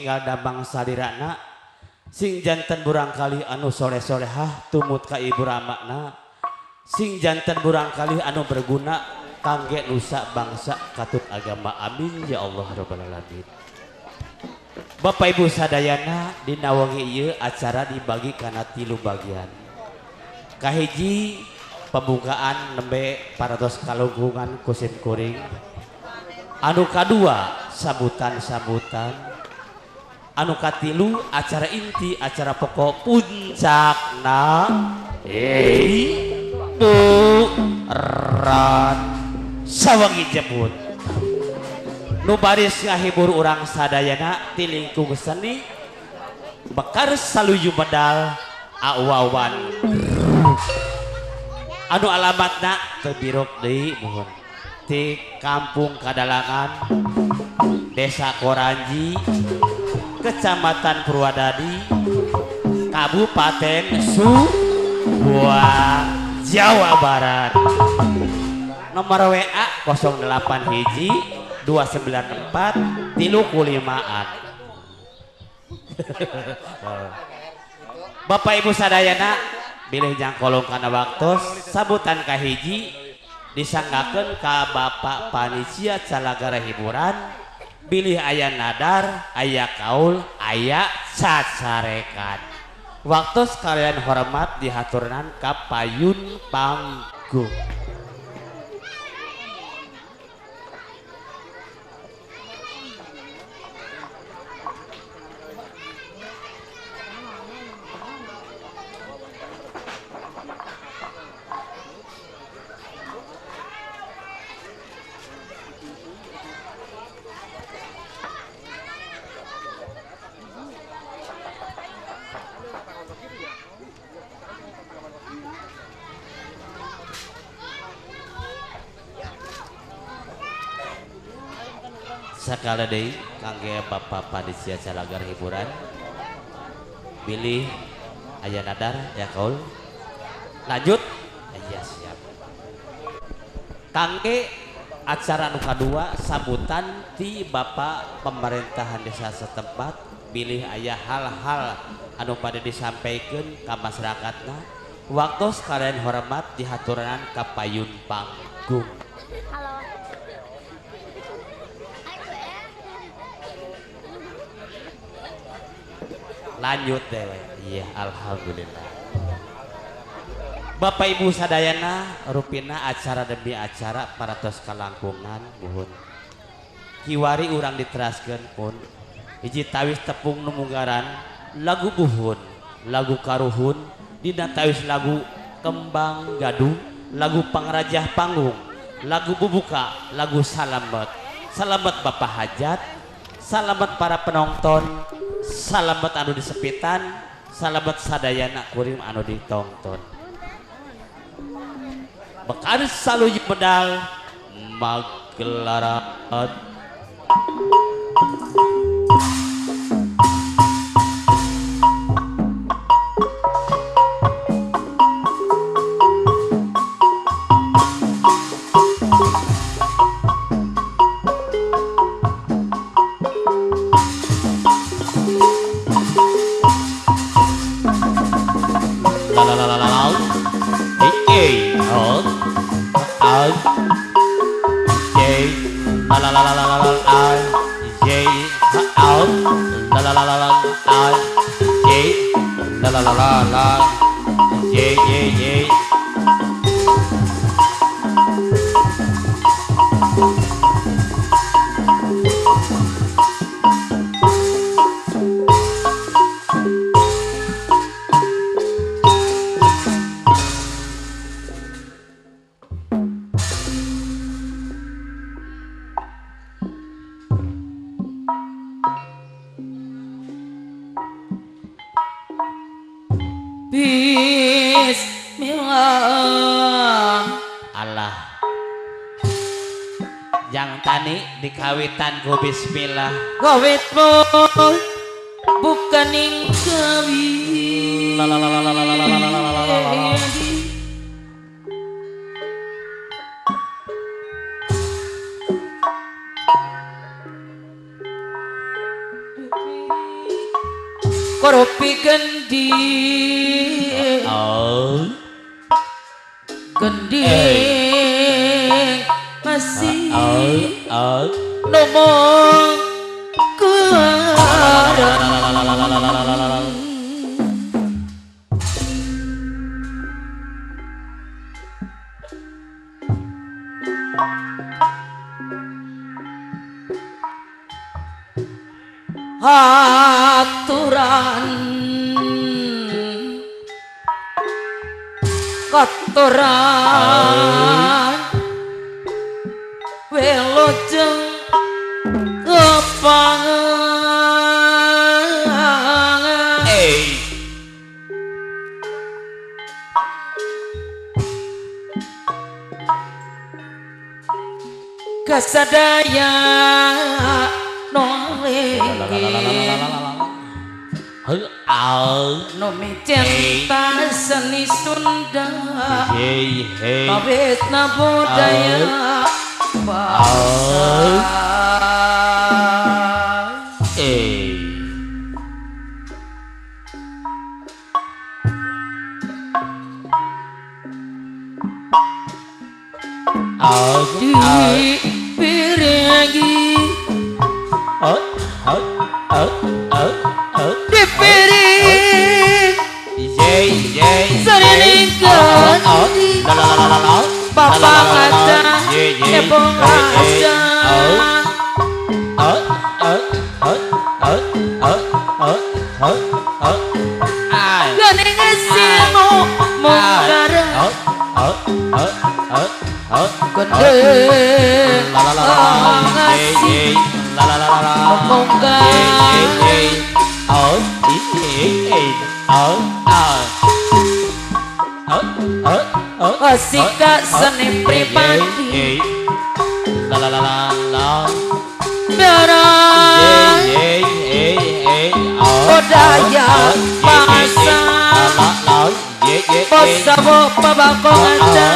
tinggal dabang sadirana sing jantan burangkali anu soleh-solehah tumut ka ibu ramakna sing jantan burangkali anu berguna kangge nusa bangsa katut agama amin ya Allah rabbal alamin. Bapak Ibu sadayana dina wengi ieu acara dibagi kana 3 bagian. Kahiji pembukaan nembe paratos kalungkungan kusim kuring. Anu kadua sambutan-sambutan. Anu katilu acara inti acara pokok puncakna rat sawangi jebut nu baris ngahibur urang sadayana ti lingkung seni bekar saluju medal awawan anu alamatna teu birok deui mohon ti Kampung Kadalangan Desa Koranji Kecamatan Purwadadi Kabupaten Subua Jawa Barat. Nomor WA 08 hiji 294 355an. Bapak Ibu sadayana bilih jangkolong kana waktos sambutan kahiji disanggakeun ka Bapak Panitia Calagara Hiburan bilih aya nadar, aya kaul, aya cacarekan. Waktu sekalian hormat dihaturnan ka payun panggung. Sakala deui kangge Bapak Panitia Calagara Hiburan bilih aya nadar ya kaul lanjut aya siap kangge acara anu kadua sambutan ti Bapak pemerintahan desa setempat bilih aya hal-hal anu pada disampaikan ka masyarakatna waktu sekalian hormat dihaturan ka payun panggung. Lanjut deh, iya alhamdulillah. Bapak Ibu sadayana rupina acara demi acara paratos kalangkungan buhun. Kiwari urang diteraskeun pun hiji tawis tepung numunggaran lagu buhun, lagu karuhun, dina tawis lagu kembang gaduh, lagu pangrajah panggung, lagu bubuka, lagu salamet. Salamet Bapak Hajat, salamet para penonton. Salamet anu disepitan, salamet sadayana kuring anu ditonton. Bekar saluju medal magelaran. Dikawitan ku bismillah gawitmu bukaning kawin Korupi gendi gending masih nomong kuarang aturan kotoran welojeng kepangan kasadaya nomi cinta seni Sunda kawitna budaya bangsa di piringi di piring seringkan bapak aja ibu aja gening simu mungkara gendeng ngasih Asika seni pribadi Biaran budaya bahasa Posabo pabako aja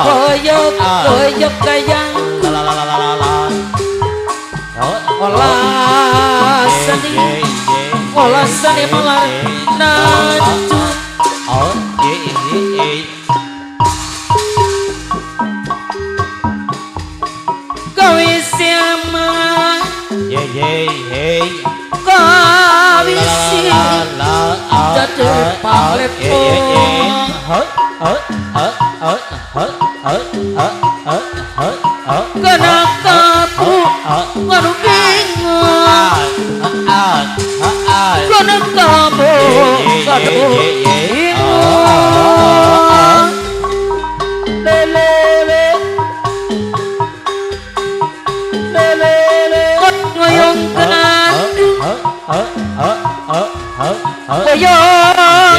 Koyok koyok kayang Olah seni malar nancu Kawisiama Kawisi Jatuh palepo Kena kapu Kena bingung Kena kapu Kena bingung Lelele Lelele Ngoyong kenandung Ngoyong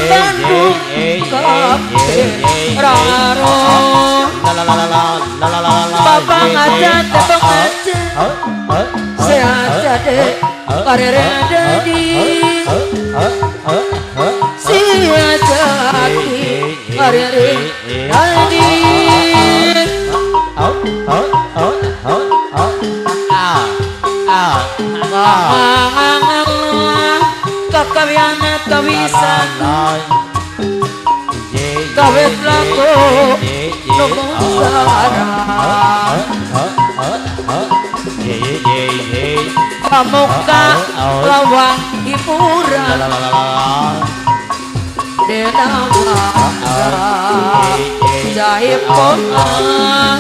kenandung Kape Raro Papa ngaca tepung aja Sehat dek Karir dadi Sehat jadi Karir dadi Kakawiana kawisan Kawit laku Nungara Pamuka lawang hiburan Dena mara Jahit pongan